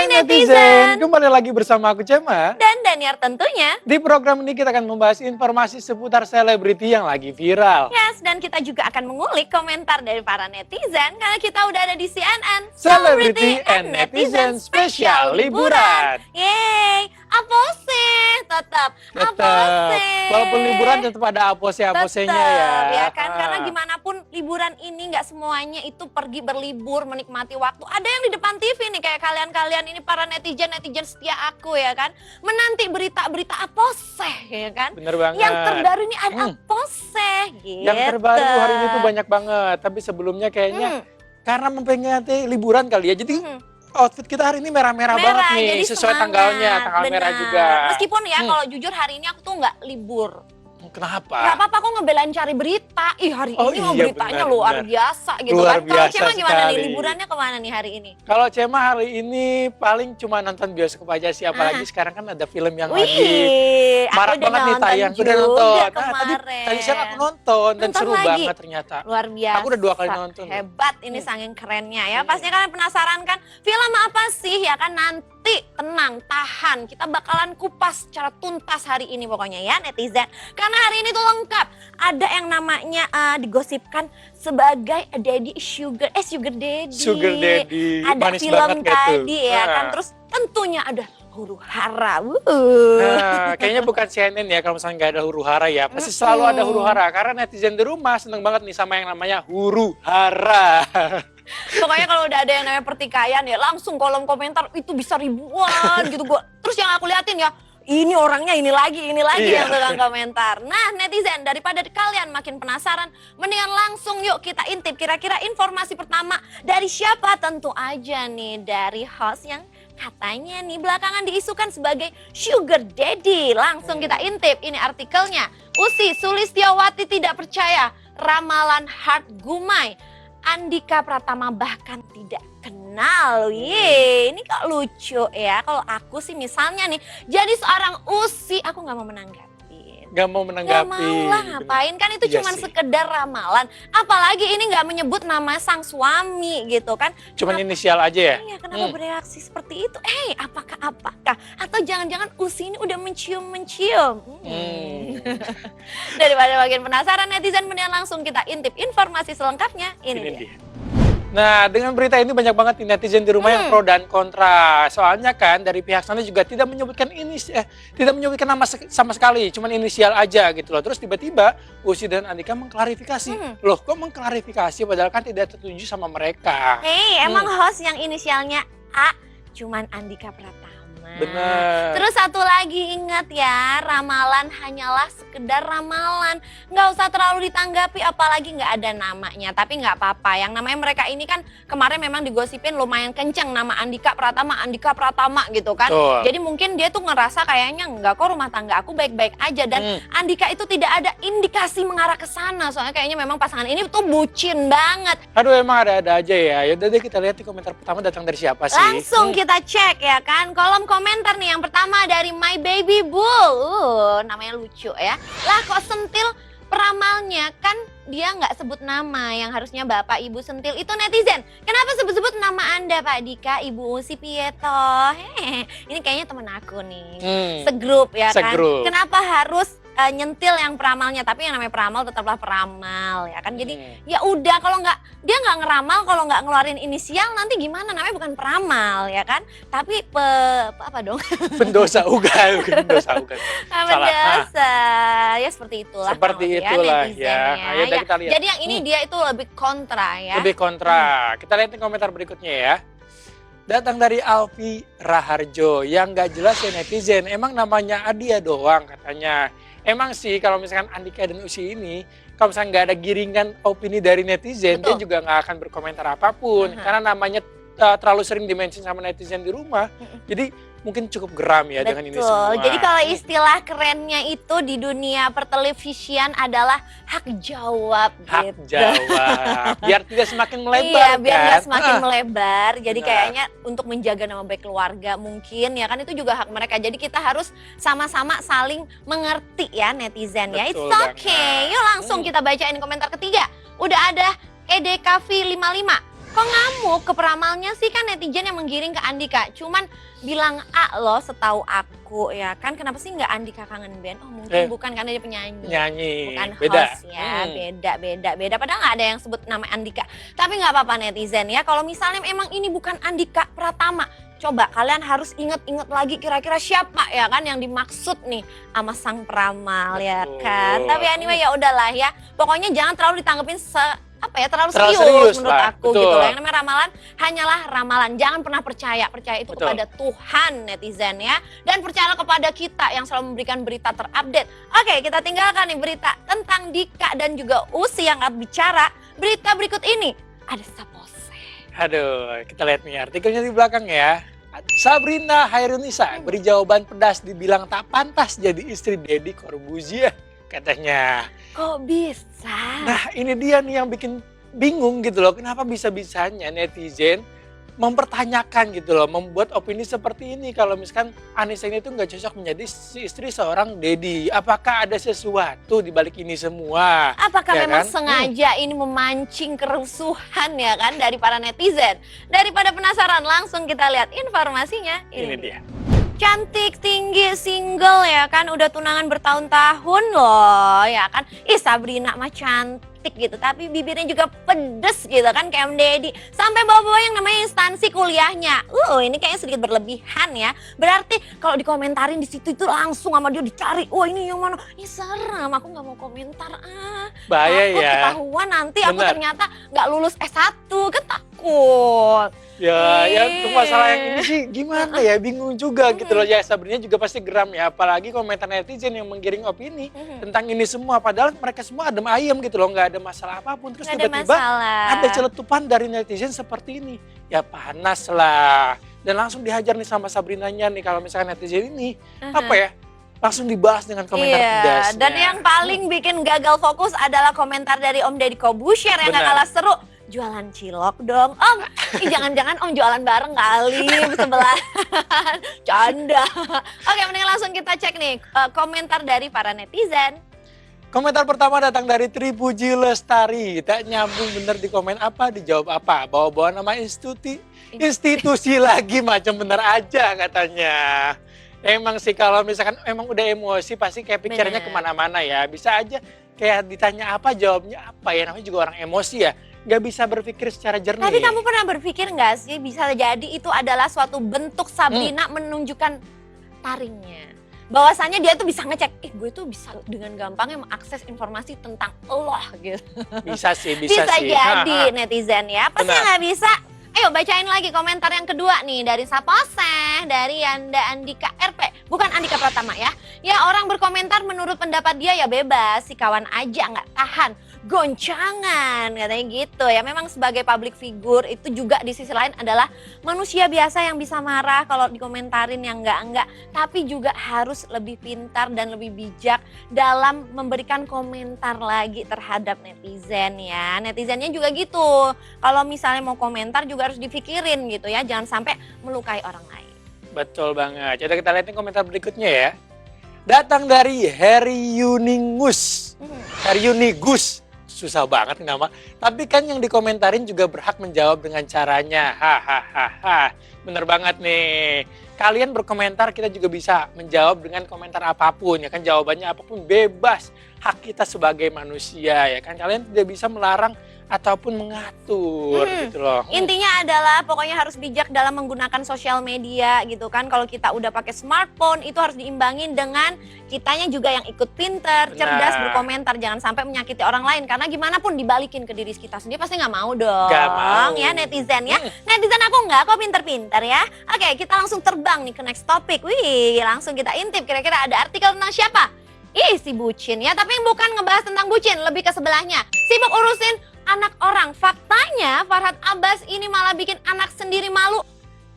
Hai netizen, kembali lagi bersama aku Cema. Dan Daniar tentunya. Di program ini kita akan membahas informasi seputar selebriti yang lagi viral. Yes, dan kita juga akan mengulik komentar dari para netizen karena kita udah ada di CNN Celebrity and Netizen Spesial Liburan. Yeay, apose tetap. Walaupun liburan tetap ada apose-aposenya ya. Kan karena gimana pun liburan ini nggak semuanya itu pergi berlibur menikmati waktu. Ada yang di depan TV nih kayak kalian ini para netizen setia aku ya kan, menanti berita-berita apose ya kan. Bener banget. Yang terbaru ini ada apose gitu. Yang terbaru hari ini tuh banyak banget, tapi sebelumnya kayaknya karena memperingati liburan kali ya. Jadi outfit kita hari ini merah-merah banget nih, jadi sesuai semangat, tanggalnya, tanggal merah juga. Meskipun ya kalau jujur hari ini aku tuh nggak libur. Kenapa? Gak apa-apa, aku ngebelain cari berita. Ih hari ini beritanya luar biasa gitu luar kan. Kalau Cema gimana sekali. nih, liburannya kemana nih hari ini? Kalau Cema hari ini paling cuma nonton bioskop aja sih, apalagi sekarang kan ada film yang lagi marak banget nih tayang. Udah nonton. Tadi siang aku nonton dan seru banget ternyata. Luar biasa. Aku udah 2 kali nonton. Hebat ini saking kerennya ya. Pastinya kalian penasaran kan film apa sih ya kan, nanti tenang, tahan. Kita bakalan kupas secara tuntas hari ini pokoknya ya netizen. Karena hari ini tuh lengkap. Ada yang namanya digosipkan sebagai sugar daddy. Sugar daddy. Ada manis film tadi ya kan. Terus tentunya ada huru hara. Nah, kayaknya bukan CNN ya kalau misalnya nggak ada huru hara ya. Pasti selalu ada huru hara. Karena netizen di rumah seneng banget nih sama yang namanya huru hara. Pokoknya kalau udah ada yang namanya pertikaian ya langsung kolom komentar itu bisa ribuan gitu gua. Terus yang aku liatin ya, ini orangnya ini lagi yang tukang komentar. Nah netizen, daripada kalian makin penasaran, mendingan langsung yuk kita intip kira-kira informasi pertama dari siapa. Tentu aja nih dari host yang katanya nih belakangan diisukan sebagai sugar daddy. Langsung kita intip, ini artikelnya. Usi Sulistiawati tidak percaya ramalan Hart Gumai. Andika Pratama bahkan tidak kenal. Ini kok lucu ya. Kalau aku sih misalnya nih jadi seorang Usi, aku nggak mau menanggapi. Gak mau menanggapi. Gak mau lah, ngapain kan itu cuma sekedar ramalan. Apalagi ini nggak menyebut nama sang suami gitu kan. Cuman inisial aja ya? Iya, kenapa bereaksi seperti itu? Apakah? Atau jangan-jangan Usi ini udah mencium-mencium? Daripada makin penasaran netizen, mendingan langsung kita intip informasi selengkapnya. Ini dia. Nah, dengan berita ini banyak banget netizen di rumah yang pro dan kontra. Soalnya kan dari pihak sana juga tidak menyebutkan tidak menyebutkan nama sama sekali, cuman inisial aja gitu loh. Terus tiba-tiba Usi dan Andika mengklarifikasi. Loh, kok mengklarifikasi padahal kan tidak tertuju sama mereka. Emang host yang inisialnya A cuman Andika Pratama. Bener. Terus satu lagi, ingat ya, ramalan hanyalah sekedar ramalan. Nggak usah terlalu ditanggapi, apalagi nggak ada namanya. Tapi nggak apa-apa, yang namanya mereka ini kan kemarin memang digosipin lumayan kenceng nama Andika Pratama gitu kan. Jadi mungkin dia tuh ngerasa kayaknya nggak kok, rumah tangga aku baik-baik aja. Dan Andika itu tidak ada indikasi mengarah ke sana. Soalnya kayaknya memang pasangan ini tuh bucin banget. Aduh, emang ada-ada aja ya. Yaudah deh kita lihat di komentar pertama datang dari siapa sih. Langsung kita cek ya kan, kolom komentar nih. Yang pertama dari My Baby Bull, namanya lucu ya. Lah kok sentil peramalnya, kan dia nggak sebut nama yang harusnya Bapak Ibu sentil itu netizen. Kenapa sebut-sebut nama Anda Pak Dika, Ibu Usi Pieto? Ini kayaknya temen aku nih, segrup ya kan. Kenapa harus nyentil yang peramalnya? Tapi yang namanya peramal tetaplah peramal ya kan. Jadi ya udah, kalau dia nggak ngeramal, kalau nggak ngeluarin inisial nanti gimana, namanya bukan peramal ya kan. Tapi apa dong? Pendosa ugal. Pendosa ya, seperti itulah. Seperti itulah ya. Ayo kita lihat. Jadi yang ini dia itu lebih kontra ya. Lebih kontra. Kita lihat komentar berikutnya ya. Datang dari Alfi Raharjo yang nggak jelas ya netizen. Emang namanya Adia doang katanya. Emang sih kalau misalkan Andika dan Usi ini, kalau misalkan nggak ada giringan opini dari netizen, dia juga nggak akan berkomentar apapun. Karena namanya terlalu sering dimention sama netizen di rumah. Jadi mungkin cukup geram ya dengan ini semua. Jadi kalau istilah kerennya itu di dunia pertelevisian adalah hak jawab. Hak jawab. Biar tidak semakin melebar. Iya, biar nggak semakin melebar. Jadi kayaknya untuk menjaga nama baik keluarga mungkin ya kan, itu juga hak mereka. Jadi kita harus sama-sama saling mengerti ya netizen ya. It's okay. Yuk langsung kita bacain komentar ketiga. Udah ada EDKV55. Kok ngamuk? Ke peramalnya sih kan netizen yang menggiring ke Andika. Cuman bilang A loh setahu aku ya kan. Kenapa sih nggak Andika Kangen Band? Oh mungkin bukan karena dia penyanyi. Nyanyi, Bukan beda. host ya, beda. Padahal nggak ada yang sebut nama Andika. Tapi nggak apa-apa netizen ya. Kalau misalnya emang ini bukan Andika Pratama, coba kalian harus inget-inget lagi kira-kira siapa ya kan yang dimaksud nih sama sang peramal ya kan. Tapi anyway ya udahlah ya. Pokoknya jangan terlalu ditanggepin terlalu serius menurut lah. aku Betul. gitu loh. Yang namanya ramalan hanyalah ramalan. Jangan pernah percaya itu Betul. kepada Tuhan netizen ya. Dan percayalah kepada kita yang selalu memberikan berita terupdate. Oke, kita tinggalkan nih berita tentang Dika dan juga Usi yang akan bicara. Berita berikut ini ada Sapose. Aduh, kita lihat nih artikelnya di belakang ya. Sabrina Hairunisa beri jawaban pedas, dibilang tak pantas jadi istri Deddy Corbuzier katanya. Kok bisa? Nah ini dia nih yang bikin bingung gitu loh. Kenapa bisa-bisanya netizen mempertanyakan gitu loh. Membuat opini seperti ini. Kalau misalkan Anissa ini tuh nggak cocok menjadi istri seorang Deddy. Apakah ada sesuatu di balik ini semua? Apakah Ya memang kan? sengaja ini memancing kerusuhan ya kan dari para netizen? Daripada penasaran langsung kita lihat informasinya. Ini dia. Cantik, tinggi, single ya kan. Udah tunangan bertahun-tahun loh ya kan. Ih Sabrina mah cantik gitu. Tapi bibirnya juga pedes gitu kan kayak Om Deddy. Sampai bawa-bawa yang namanya instansi kuliahnya. Ini kayaknya sedikit berlebihan ya. Berarti kalau dikomentarin di situ itu langsung sama dia dicari. Wah ini yang mana? Ih serem, aku gak mau komentar Bahaya takut ya. ketahuan nanti aku Benar. ternyata gak lulus S1 kan takut. Ya untuk masalah yang ini sih gimana ya, bingung juga gitu loh. Ya Sabrina juga pasti geram ya, apalagi komentar netizen yang menggiring opini tentang ini semua. Padahal mereka semua adem ayem gitu loh, nggak ada masalah apapun. Terus Nggak ada tiba-tiba masalah. ada celetupan dari netizen seperti ini. Ya panas lah. Dan langsung dihajar nih sama Sabrinanya nih kalau misalkan netizen ini, apa ya, langsung dibahas dengan komentar pedasnya. Dan yang paling bikin gagal fokus adalah komentar dari Om Deddy Corbuzier yang gak Benar. kalah seru. Jualan cilok dong, Om. Jangan-jangan Om jualan bareng kali sebelah. Canda. Oke, mending langsung kita cek nih komentar dari para netizen. Komentar pertama datang dari Tripuji Lestari. Tak nyambung bener di komen apa, dijawab apa. Bawa-bawa nama institusi lagi, macam bener aja katanya. Emang sih kalau misalkan emang udah emosi pasti kayak pikirannya Bener. kemana-mana ya. Bisa aja kayak ditanya apa jawabnya apa ya, namanya juga orang emosi ya. Nggak bisa berpikir secara jernih. Tapi kamu pernah berpikir nggak sih bisa jadi itu adalah suatu bentuk Sabrina menunjukkan taringnya. Bahwasannya dia tuh bisa ngecek, gue tuh bisa dengan gampangnya mengakses informasi tentang Allah gitu. Bisa sih, bisa sih. Jadi netizen ya, pasti Benar. nggak bisa. Ayo bacain lagi komentar yang kedua nih dari Sapose, dari Yanda Andika RP. Bukan Andika Pratama ya. Ya orang berkomentar menurut pendapat dia ya bebas, si kawan aja nggak tahan. Goncangan katanya gitu ya. Memang sebagai public figure itu juga di sisi lain adalah manusia biasa yang bisa marah kalau dikomentarin yang enggak. Tapi juga harus lebih pintar dan lebih bijak dalam memberikan komentar lagi terhadap netizen ya. Netizennya juga gitu. Kalau misalnya mau komentar juga harus dipikirin gitu ya. Jangan sampai melukai orang lain. Betul banget. Coba kita lihat nih komentar berikutnya ya. Datang dari Heri Yuningus. Heri Yunigus. Susah banget nama. Tapi kan yang dikomentarin juga berhak menjawab dengan caranya. Hahaha. Bener banget nih. Kalian berkomentar, kita juga bisa menjawab dengan komentar apapun. Ya kan jawabannya apapun bebas. Hak kita sebagai manusia ya kan. Kalian tidak bisa melarang ataupun mengatur gitu loh. Intinya adalah pokoknya harus bijak dalam menggunakan sosial media gitu kan. Kalau kita udah pakai smartphone itu harus diimbangin dengan kitanya juga yang ikut pinter, cerdas, berkomentar. Jangan sampai menyakiti orang lain. Karena gimana pun dibalikin ke diri kita sendiri pasti nggak mau dong. Nggak mau. Ya netizen ya. Netizen aku nggak kok pinter-pinter ya. Oke kita langsung terbang nih ke next topic. Wih langsung kita intip kira-kira ada artikel tentang siapa? Ih si bucin ya. Tapi bukan ngebahas tentang bucin, lebih ke sebelahnya. Sibuk urusin anak orang. Faktanya Farhad Abbas ini malah bikin anak sendiri malu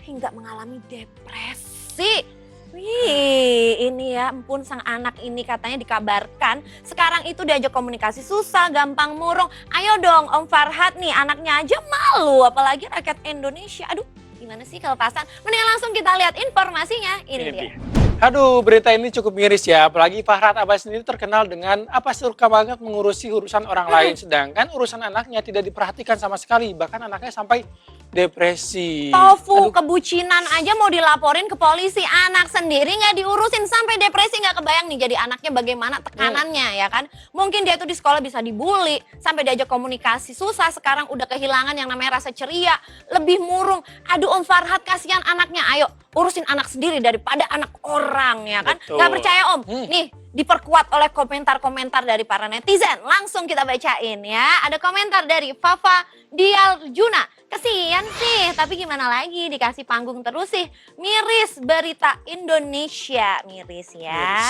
hingga mengalami depresi. Wih, ini ya ampun sang anak ini katanya dikabarkan sekarang itu diajak komunikasi susah, gampang murung. Ayo dong Om Farhad nih anaknya aja malu, apalagi rakyat Indonesia. Aduh, gimana sih kelepasan? Mending langsung kita lihat informasinya. Ini dia. Aduh, berita ini cukup miris ya. Apalagi Fahrat Abbas sendiri terkenal dengan suka banget mengurusi urusan orang lain. Sedangkan urusan anaknya tidak diperhatikan sama sekali. Bahkan anaknya sampai depresi. Tofu, Aduh, kebucinan aja mau dilaporin ke polisi. Anak sendiri nggak diurusin sampai depresi, nggak kebayang nih jadi anaknya bagaimana tekanannya ya kan. Mungkin dia tuh di sekolah bisa dibully, sampai diajak komunikasi susah. Sekarang udah kehilangan yang namanya rasa ceria, lebih murung. Aduh Om Farhat kasihan anaknya, ayo urusin anak sendiri daripada anak orang ya kan. Betul. Nggak percaya Om? Nih diperkuat oleh komentar-komentar dari para netizen. Langsung kita bacain ya. Ada komentar dari Fafa Dialjuna. Kesian sih, tapi gimana lagi dikasih panggung terus sih. Miris berita Indonesia, miris ya.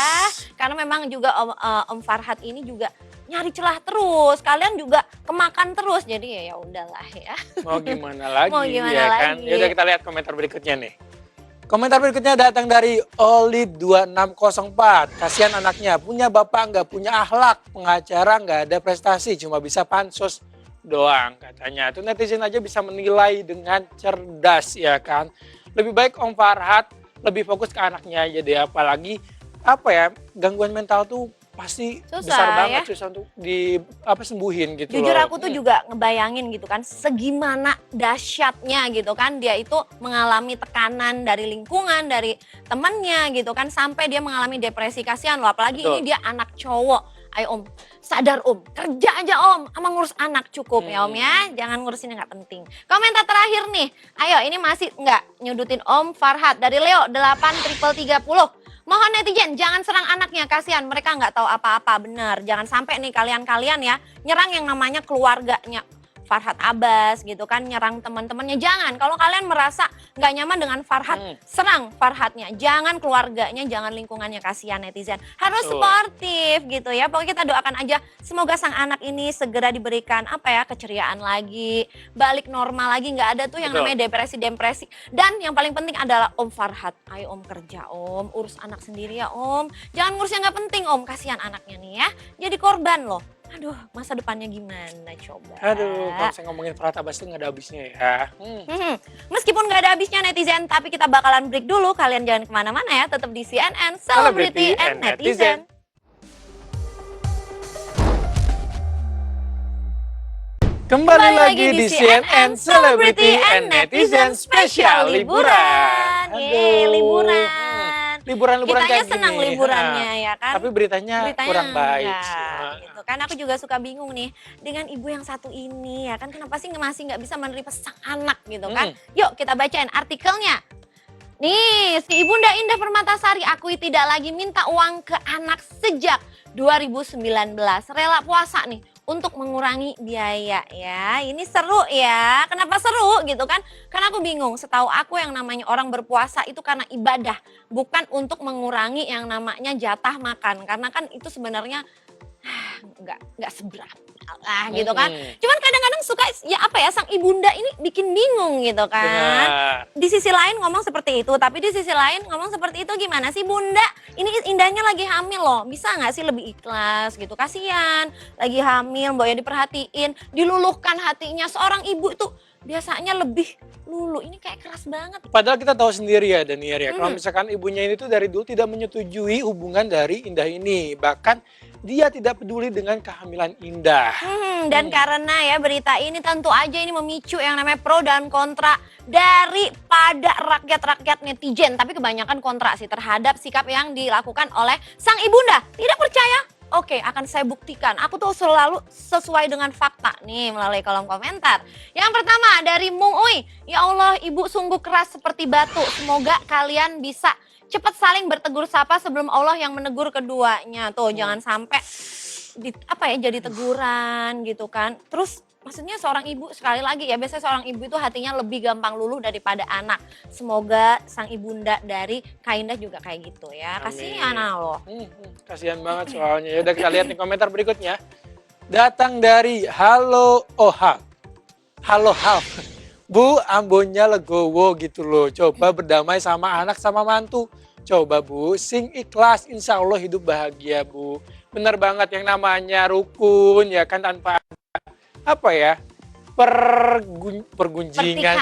Karena memang juga Om Farhat ini juga nyari celah terus. Kalian juga kemakan terus. Jadi ya udahlah ya. mau gimana lagi Mau gimana ya kan? lagi? Yaudah kita lihat komentar berikutnya nih. Komentar berikutnya datang dari Olid2604. Kasihan anaknya, punya bapak nggak punya akhlak, pengacara nggak ada prestasi, cuma bisa pansos doang katanya. Itu netizen aja bisa menilai dengan cerdas ya kan. Lebih baik Om Farhat lebih fokus ke anaknya aja deh. Apalagi gangguan mental tuh pasti Susah besar banget, ya. susah untuk sembuhin gitu Jujur loh. aku tuh juga ngebayangin gitu kan, segimana dahsyatnya gitu kan, dia itu mengalami tekanan dari lingkungan, dari temannya gitu kan, sampai dia mengalami depresi. Kasihan loh, apalagi Betul. ini dia anak cowok. Ayo Om, sadar Om, kerja aja Om, sama ngurus anak cukup ya Om ya, jangan ngurusin yang gak penting. Komentar terakhir nih, ayo ini masih nggak nyudutin Om Farhat dari Leo 8330. Mohon netizen jangan serang anaknya, kasihan mereka nggak tahu apa-apa, bener. Jangan sampai nih kalian-kalian ya nyerang yang namanya keluarganya Farhat Abbas gitu kan, nyerang teman-temannya. Jangan, kalau kalian merasa nggak nyaman dengan Farhat, serang Farhatnya. Jangan keluarganya, jangan lingkungannya, kasihan netizen. Harus Betul. sportif gitu ya. Pokoknya kita doakan aja semoga sang anak ini segera diberikan keceriaan lagi, balik normal lagi, nggak ada tuh yang Betul. namanya depresi-depresi. Dan yang paling penting adalah Om Farhat, ayo Om kerja Om, urus anak sendiri ya Om. Jangan ngurus yang nggak penting Om, kasihan anaknya nih ya. Jadi korban loh. Aduh, masa depannya gimana coba? Aduh, kalau saya ngomongin Farhat Abbas tuh nggak ada habisnya ya. Meskipun nggak ada habisnya netizen, tapi kita bakalan break dulu. Kalian jangan kemana-mana ya, tetap di CNN Celebrity and Netizen. Kembali lagi di CNN Celebrity and Netizen spesial liburan. Yeay, liburan. Liburan-liburan Kitanya kayak senang gini. liburannya ya kan. Tapi beritanya kurang baik. enggak, gitu kan. Aku juga suka bingung nih dengan ibu yang satu ini ya kan. Kenapa sih masih nggak bisa menerima sang anak gitu kan. Yuk kita bacain artikelnya. Nih, si Ibunda Indah Permatasari akui tidak lagi minta uang ke anak sejak 2019. Rela puasa nih untuk mengurangi biaya ya. Ini seru ya. Kenapa seru gitu kan? Karena aku bingung. Setahu aku yang namanya orang berpuasa itu karena ibadah, bukan untuk mengurangi yang namanya jatah makan. Karena kan itu sebenarnya nggak seberapa lah gitu kan. Cuman kadang-kadang suka sang ibunda ini bikin bingung gitu kan. Benar. Di sisi lain ngomong seperti itu, tapi di sisi lain ngomong seperti itu gimana sih Bunda? Ini Indahnya lagi hamil loh, bisa nggak sih lebih ikhlas gitu? Kasihan, lagi hamil, mbak ya diperhatiin, diluluhkan hatinya. Seorang ibu itu biasanya lebih lulu, ini kayak keras banget. Padahal kita tahu sendiri ya Daniar ya, kalau misalkan ibunya ini tuh dari dulu tidak menyetujui hubungan dari Indah ini. Bahkan dia tidak peduli dengan kehamilan Indah. Dan karena ya berita ini tentu aja ini memicu yang namanya pro dan kontra daripada rakyat-rakyat netizen. Tapi kebanyakan kontra sih terhadap sikap yang dilakukan oleh sang ibunda. Tidak percaya? Oke, akan saya buktikan. Aku tuh selalu sesuai dengan fakta nih melalui kolom komentar. Yang pertama dari Mung Uy. Ya Allah, ibu sungguh keras seperti batu. Semoga kalian bisa cepat saling bertegur sapa sebelum Allah yang menegur keduanya. Tuh, jangan sampai jadi teguran gitu kan. Terus maksudnya seorang ibu, sekali lagi ya, biasanya seorang ibu itu hatinya lebih gampang luluh daripada anak. Semoga sang ibunda dari Kak Indah juga kayak gitu ya. Kasihan loh. Kasihan banget soalnya. Ya udah kita lihat nih komentar berikutnya. Datang dari Halo Oha. Halo Hal. Bu, ambonnya legowo gitu loh. Coba berdamai sama anak sama mantu. Coba Bu, sing ikhlas, insya Allah hidup bahagia Bu. Bener banget yang namanya rukun ya kan, tanpa pertikaian.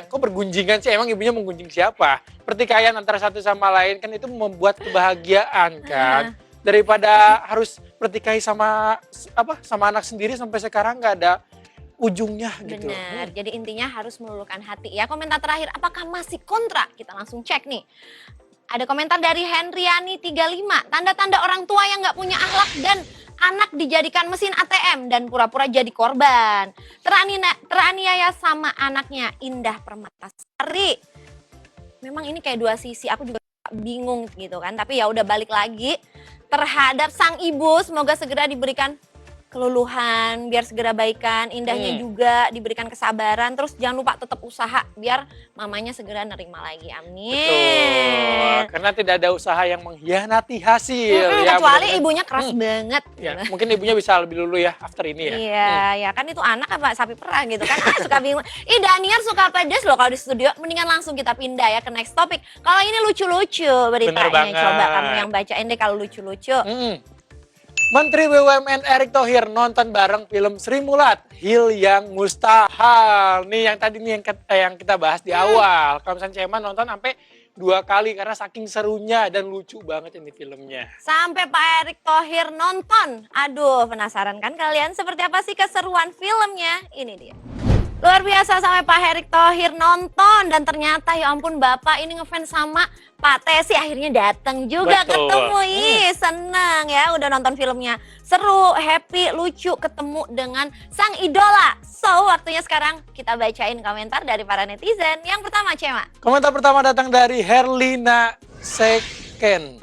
Kok pergunjingan sih? Emang ibunya menggunjing siapa? Pertikaian antara satu sama lain kan itu membuat kebahagiaan kan. Daripada harus pertikaian sama anak sendiri sampai sekarang nggak ada ujungnya gitu. Benar, jadi intinya harus meluluhkan hati ya. Komentar terakhir, apakah masih kontra? Kita langsung cek nih. Ada komentar dari Hendriani 35, tanda-tanda orang tua yang nggak punya akhlak dan anak dijadikan mesin ATM dan pura-pura jadi korban. Teraniaya sama anaknya, Indah Permatasari. Memang ini kayak dua sisi, aku juga bingung gitu kan. Tapi ya udah balik lagi terhadap sang ibu, semoga segera diberikan keluluhan, biar segera baikan, Indahnya juga diberikan kesabaran, terus jangan lupa tetap usaha biar mamanya segera nerima lagi, amin. Betul, karena tidak ada usaha yang mengkhianati hasil. Ya, kecuali ibunya keras banget. Ya, mungkin ibunya bisa lebih dulu ya after ini ya. Iya, ya kan itu anak apa sapi perah gitu kan, suka bingung. Daniar suka pedes loh kalau di studio, mendingan langsung kita pindah ya ke next topic. Kalau ini lucu-lucu beritanya, coba kamu yang bacain deh kalau lucu-lucu. Menteri BUMN Erick Thohir nonton bareng film Sri Mulat, Hil yang Mustahil. Nih yang tadi nih yang kita bahas di awal. Kalau misalnya Cema nonton sampai 2 kali karena saking serunya dan lucu banget ini filmnya. Sampai Pak Erick Thohir nonton. Aduh, penasaran kan kalian seperti apa sih keseruan filmnya? Ini dia. Luar biasa sampai Pak Erick Thohir nonton dan ternyata ya ampun Bapak ini ngefans sama Pak Tesi akhirnya datang juga. Betul. Ketemu. Seneng ya udah nonton filmnya. Seru, happy, lucu ketemu dengan sang idola. So waktunya sekarang kita bacain komentar dari para netizen. Yang pertama Cema. Komentar pertama datang dari Herlina Second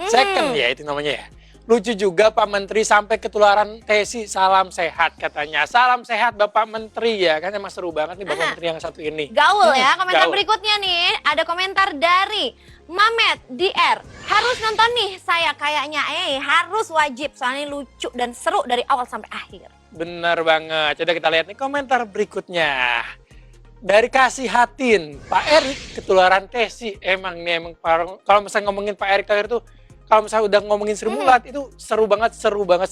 ya itu namanya ya. Lucu juga Pak Menteri sampai ketularan Tesi, salam sehat katanya. Salam sehat Bapak Menteri ya, kan emang seru banget nih Bapak Menteri yang satu ini. Gaul ya, komentar gaul. Berikutnya nih, ada komentar dari Mamet DR. Harus nonton nih saya kayaknya, harus wajib soalnya lucu dan seru dari awal sampai akhir. Bener banget, coba kita lihat nih komentar berikutnya. Dari Kasih Hatin, Pak Erick ketularan Tesi. Emang kalau misalnya ngomongin Pak Erick Thohir tuh, kalau misalnya udah ngomongin Sri Mulat itu seru banget,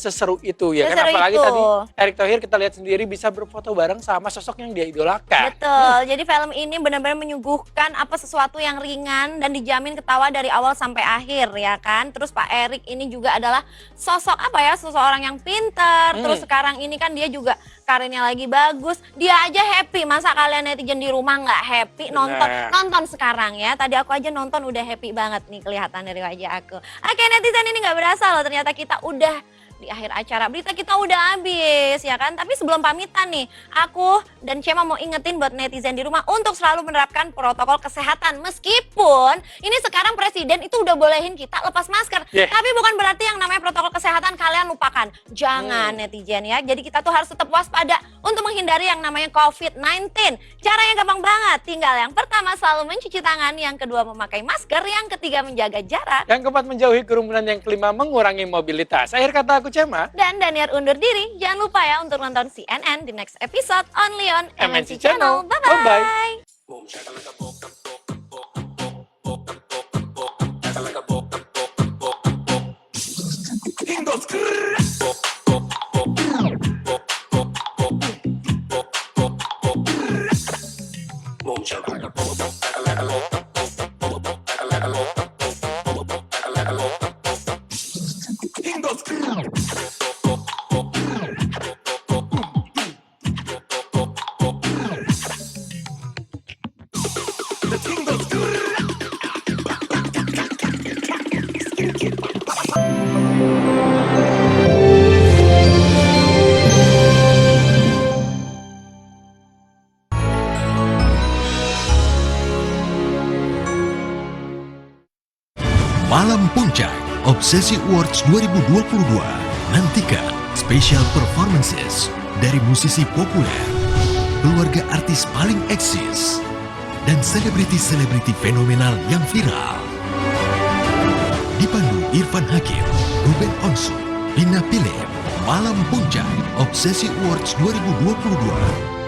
seseru itu ya kan. Apalagi itu. tadi Erick Thohir kita lihat sendiri bisa berfoto bareng sama sosok yang dia idolakan. Betul, jadi film ini benar-benar menyuguhkan sesuatu yang ringan dan dijamin ketawa dari awal sampai akhir ya kan. Terus Pak Erick ini juga adalah sosok seseorang yang pintar. Terus sekarang ini kan dia juga karirnya lagi bagus, dia aja happy. Masa kalian netizen di rumah nggak happy? Nonton sekarang ya. Tadi aku aja nonton udah happy banget nih kelihatan dari wajah aku. Oke netizen, ini nggak berasa loh ternyata kita udah di akhir acara, berita kita udah habis ya kan. Tapi sebelum pamitan nih, aku dan Cema mau ingetin buat netizen di rumah untuk selalu menerapkan protokol kesehatan. Meskipun ini sekarang presiden itu udah bolehin kita lepas masker, tapi bukan berarti yang namanya protokol kesehatan kalian lupakan. Jangan netizen ya. Jadi kita tuh harus tetap waspada untuk menghindari yang namanya COVID-19. Caranya gampang banget, tinggal yang pertama selalu mencuci tangan, yang kedua memakai masker, yang ketiga menjaga jarak, yang keempat menjauhi kerumunan, yang kelima mengurangi mobilitas. Akhir kata aku Cema. Dan Daniar undur diri. Jangan lupa ya untuk nonton CNN di next episode only on MNC Channel. Bye-bye. Malam Puncak Obsesi Awards 2022. Nantikan special performances dari musisi populer, keluarga artis paling eksis, dan selebriti-selebriti fenomenal yang viral. Dipandu Irfan Hakim, Ruben Onsu, Vina Philip. Malam Puncak Obsesi Awards 2022